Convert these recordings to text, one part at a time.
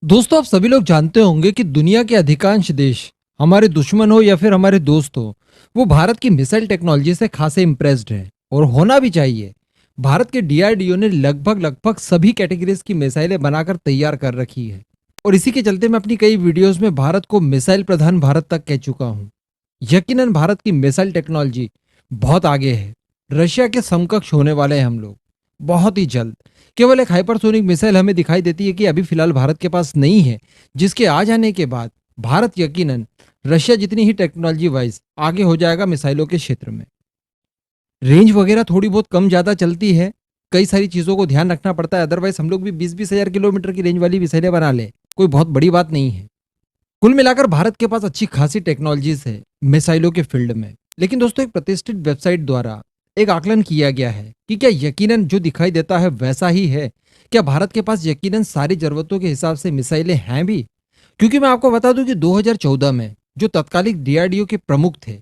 दोस्तों, आप सभी लोग जानते होंगे कि दुनिया के अधिकांश देश, हमारे दुश्मन हो या फिर हमारे दोस्त हो, वो भारत की मिसाइल टेक्नोलॉजी से खासे इम्प्रेस्ड हैं और होना भी चाहिए। भारत के डीआरडीओ ने लगभग लगभग सभी कैटेगरीज की मिसाइलें बनाकर तैयार कर रखी है और इसी के चलते मैं अपनी कई वीडियोस में भारत को मिसाइल प्रधान भारत तक कह चुका हूँ। यकीनन भारत की मिसाइल टेक्नोलॉजी बहुत आगे है। रशिया के समकक्ष होने वाले हैं हम लोग बहुत ही जल्द। केवल एक हाइपरसोनिक मिसाइल हमें दिखाई देती है कि अभी फिलहाल भारत के पास नहीं है, जिसके आ जाने के बाद भारत यकीनन रशिया जितनी ही टेक्नोलॉजी वाइज आगे हो जाएगा मिसाइलों के क्षेत्र में। रेंज वगैरह थोड़ी बहुत कम ज़्यादा चलती है, कई सारी चीज़ों को ध्यान रखना पड़ता है, अदरवाइज हम लोग भी 20-20 हज़ार किलोमीटर की रेंज वाली मिसाइलें बना ले, कोई बहुत बड़ी बात नहीं है। कुल मिलाकर भारत के पास अच्छी खासी टेक्नोलॉजीज है मिसाइलों के फील्ड में। लेकिन दोस्तों, एक प्रतिष्ठित वेबसाइट द्वारा एक आकलन किया गया है कि क्या यकीनन जो दिखाई देता है वैसा ही है? क्या भारत के पास यकीनन सारी जरूरतों के हिसाब से मिसाइलें हैं भी? क्योंकि मैं आपको बता दूं कि 2014 में जो तत्कालिक डीआरडीओ के प्रमुख थे,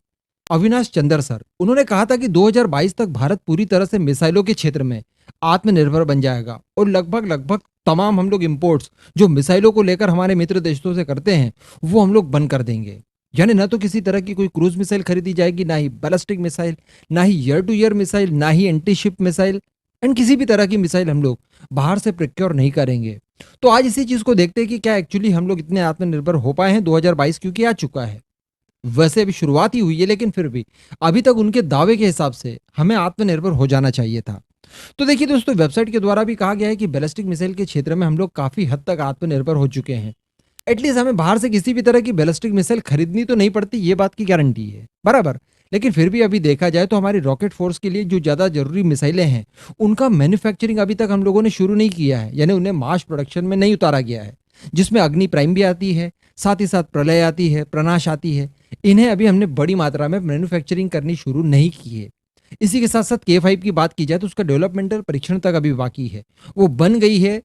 अविनाश चंद्र सर, उन्होंने कहा था कि 2022 तक भारत पूरी तरह से मिसाइलों के क्षेत्र में आत्मनिर्भर बन जाएगा और लगभग लगभग तमाम हम लोग इंपोर्ट्स जो मिसाइलों को लेकर हमारे मित्र देशों से करते हैं वो हम लोग बंद कर देंगे। यानी ना तो किसी तरह की कोई क्रूज मिसाइल खरीदी जाएगी, ना ही बैलिस्टिक मिसाइल, ना ही ईयर टू ईयर मिसाइल, ना ही एंटी शिप मिसाइल एंड किसी भी तरह की मिसाइल हम लोग बाहर से प्रिक्योर नहीं करेंगे। तो आज इसी चीज को देखते हैं कि क्या एक्चुअली हम लोग इतने आत्मनिर्भर हो पाए हैं। 2022 क्योंकि आ चुका है, वैसे अभी शुरुआत ही हुई है, लेकिन फिर भी अभी तक उनके दावे के हिसाब से हमें आत्मनिर्भर हो जाना चाहिए था। तो देखिए दोस्तों, वेबसाइट के द्वारा भी कहा गया है कि बैलिस्टिक मिसाइल के क्षेत्र में हम लोग काफी हद तक आत्मनिर्भर हो चुके हैं। एटलीस्ट हमें बाहर से किसी भी तरह की बैलिस्टिक मिसाइल खरीदनी तो नहीं पड़ती, ये बात की गारंटी है बराबर। लेकिन फिर भी अभी देखा जाए तो हमारी रॉकेट फोर्स के लिए जो ज्यादा जरूरी मिसाइलें हैं उनका मैन्युफैक्चरिंग अभी तक हम लोगों ने शुरू नहीं किया है, यानी उन्हें मास प्रोडक्शन में नहीं उतारा गया है, जिसमें अग्नि प्राइम भी आती है, साथ ही साथ प्रलय आती है, प्रनाश आती है। इन्हें अभी हमने बड़ी मात्रा में मैन्युफैक्चरिंग करनी शुरू नहीं की है। इसी के साथ साथ K5 की बात की जाए तो उसका डेवलपमेंटल परीक्षण तक अभी बाकी है। वो बन गई है,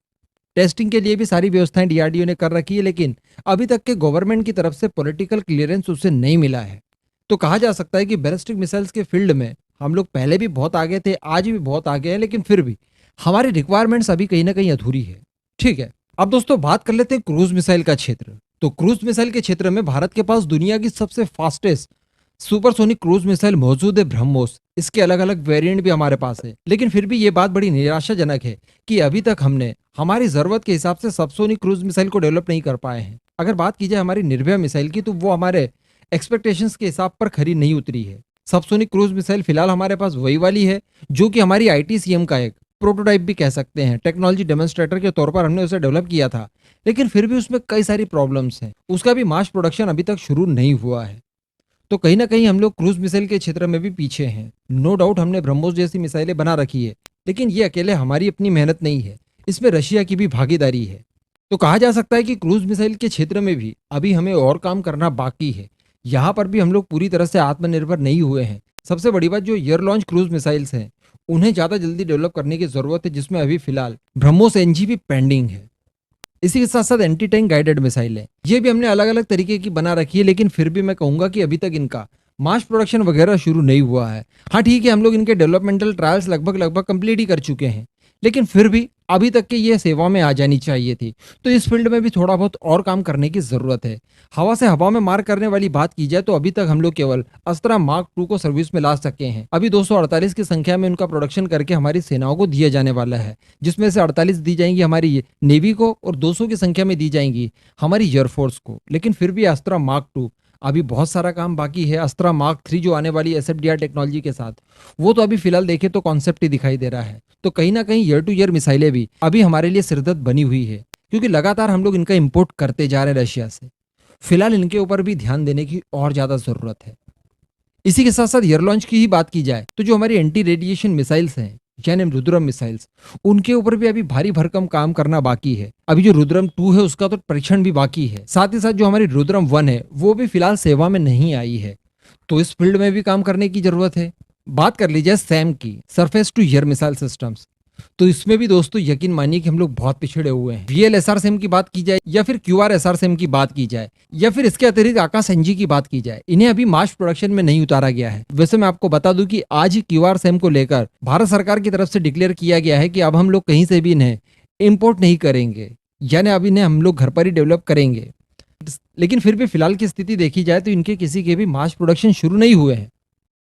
टेस्टिंग के लिए भी सारी व्यवस्थाएं डीआरडीओ ने कर रखी है, लेकिन अभी तक के गवर्नमेंट की तरफ से पॉलिटिकल क्लियरेंस उसे नहीं मिला है। तो कहा जा सकता है कि बैलिस्टिक मिसाइल्स के फील्ड में हम लोग पहले भी बहुत आगे थे, आज भी बहुत आगे हैं, लेकिन फिर भी हमारी रिक्वायरमेंट्स अभी कहीं ना कहीं अधूरी है। ठीक है, अब दोस्तों बात कर लेते हैं क्रूज मिसाइल का क्षेत्र। तो क्रूज मिसाइल के क्षेत्र में भारत के पास दुनिया की सबसे फास्टेस्ट सुपरसोनिक क्रूज मिसाइल मौजूद है, ब्रह्मोस। इसके अलग अलग वेरिएंट भी हमारे पास है, लेकिन फिर भी ये बात बड़ी निराशाजनक है कि अभी तक हमने हमारी जरूरत के हिसाब से सबसोनिक क्रूज मिसाइल को डेवलप नहीं कर पाए हैं। अगर बात की जाए हमारी निर्भया मिसाइल की, तो वो हमारे एक्सपेक्टेशंस के हिसाब पर खरी नहीं उतरी है। सबसोनिक क्रूज मिसाइल फिलहाल हमारे पास वही वाली है जो कि हमारी आईटीसीएम का एक प्रोटोटाइप भी कह सकते हैं, टेक्नोलॉजी डेमोन्स्ट्रेटर के तौर पर हमने उसे डेवलप किया था। लेकिन फिर भी उसमें कई सारी प्रॉब्लम्स हैं, उसका भी मास प्रोडक्शन अभी तक शुरू नहीं हुआ है। तो कहीं ना कहीं हम लोग क्रूज मिसाइल के क्षेत्र में भी पीछे हैं। नो डाउट हमने ब्रह्मोस जैसी मिसाइलें बना रखी है, लेकिन ये अकेले हमारी अपनी मेहनत नहीं है, इसमें रशिया की भी भागीदारी है। तो कहा जा सकता है कि क्रूज मिसाइल के क्षेत्र में भी अभी हमें और काम करना बाकी है। यहाँ पर भी हम लोग पूरी तरह से आत्मनिर्भर नहीं हुए हैं। सबसे बड़ी बात, जो एयर लॉन्च क्रूज मिसाइल्स हैं उन्हें ज़्यादा जल्दी डेवलप करने की ज़रूरत है, जिसमें अभी फिलहाल ब्रह्मोस एनजी भी पेंडिंग है। इसी के साथ साथ एंटी टैंक गाइडेड मिसाइल है, ये भी हमने अलग अलग तरीके की बना रखी है, लेकिन फिर भी मैं कहूंगा कि अभी तक इनका मास प्रोडक्शन वगैरह शुरू नहीं हुआ है। हाँ ठीक है, हम लोग इनके डेवलपमेंटल ट्रायल्स लगभग लगभग कंप्लीट ही कर चुके हैं, लेकिन फिर भी अभी तक के ये सेवा में आ जानी चाहिए थी। तो इस फील्ड में भी थोड़ा बहुत और काम करने की जरूरत है। हवा से हवा में मार करने वाली बात की जाए तो अभी तक हम लोग केवल अस्त्रा मार्क 2 को सर्विस में ला सके हैं। अभी 248 की संख्या में उनका प्रोडक्शन करके हमारी सेनाओं को दिया जाने वाला है, जिसमें से 48 दी जाएंगी हमारी नेवी को और 200 की संख्या में दी जाएंगी हमारी एयरफोर्स को। लेकिन फिर भी अस्त्रा मार्क 2 अभी बहुत सारा काम बाकी है। अस्त्रा मार्क 3 जो आने वाली एसएफडीआर टेक्नोलॉजी के साथ, वो तो अभी फिलहाल देखे तो कॉन्सेप्ट ही दिखाई दे रहा है। तो कहीं ना कहीं ईयर टू ईयर मिसाइलें भी अभी हमारे लिए सिरदर्द बनी हुई है, क्योंकि लगातार हम लोग इनका इंपोर्ट करते जा रहे हैं रशिया से। फिलहाल इनके ऊपर भी ध्यान देने की और ज्यादा जरूरत है। इसी के साथ साथ एयर लॉन्च की ही बात की जाए तो जो हमारी एंटी रेडिएशन मिसाइल्स हैं, यानी रुद्रम मिसाइल्स, उनके ऊपर भी अभी भारी भरकम काम करना बाकी है। अभी जो रुद्रम 2 है उसका तो परीक्षण भी बाकी है। साथ ही साथ जो हमारी रुद्रम 1 है वो भी फिलहाल सेवा में नहीं आई है। तो इस फील्ड में भी काम करने की जरूरत है। बात कर लीजिए सैम की, surface to air missile systems, तो इसमें भी दोस्तों यकीन मानिए कि हम लोग बहुत पिछड़े हुए हैं। VLSRSAM की बात की जाए या फिर QRSRSAM की बात की जाए या फिर इसके अतिरिक्त आकाश एनजी की बात की जाए, इन्हें अभी मास प्रोडक्शन में नहीं उतारा गया है। वैसे मैं आपको बता दूं कि आज ही QRSAM को लेकर भारत सरकार की तरफ से डिक्लेयर किया गया है कि अब हम लोग कहीं से भी इन्हें इंपोर्ट नहीं करेंगे। यानी अब इन्हें हम लोग घर पर ही डेवलप करेंगे। लेकिन फिर भी फिलहाल की स्थिति देखी जाए तो इनके किसी के भी मास प्रोडक्शन शुरू नहीं हुए हैं।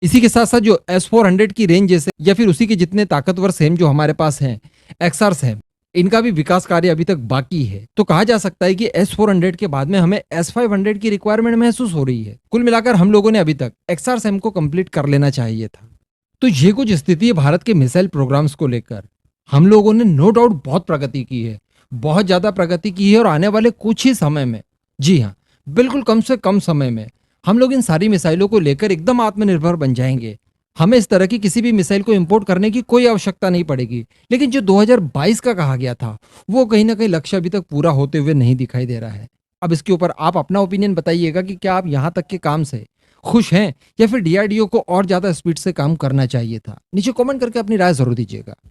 इसी के साथ साथ जो S-400 की रेंज जैसे या फिर उसी के जितने ताकतवर सेम जो हमारे पास हैं XRs हैं, इनका भी विकास कार्य अभी तक बाकी है। तो कहा जा सकता है कि S-400 के बाद में हमें S-500 की रिक्वायरमेंट महसूस हो रही है। कुल मिलाकर हम लोगों ने अभी तक XR-SAM को कंप्लीट कर लेना चाहिए था। तो ये कुछ स्थिति है भारत के मिसाइल प्रोग्राम्स को लेकर। हम लोगों ने नो डाउट बहुत प्रगति की है, बहुत ज्यादा प्रगति की है, और आने वाले कुछ ही समय में, जी हाँ, बिल्कुल कम से कम समय में हम लोग इन सारी मिसाइलों को लेकर एकदम आत्मनिर्भर बन जाएंगे। हमें इस तरह की किसी भी मिसाइल को इंपोर्ट करने की कोई आवश्यकता नहीं पड़ेगी। लेकिन जो 2022 का कहा गया था, वो कहीं ना कहीं लक्ष्य अभी तक पूरा होते हुए नहीं दिखाई दे रहा है। अब इसके ऊपर आप अपना ओपिनियन बताइएगा कि क्या आप यहाँ तक के काम से खुश हैं या फिर DRDO को और ज्यादा स्पीड से काम करना चाहिए था। नीचे कमेंट करके अपनी राय जरूर दीजिएगा।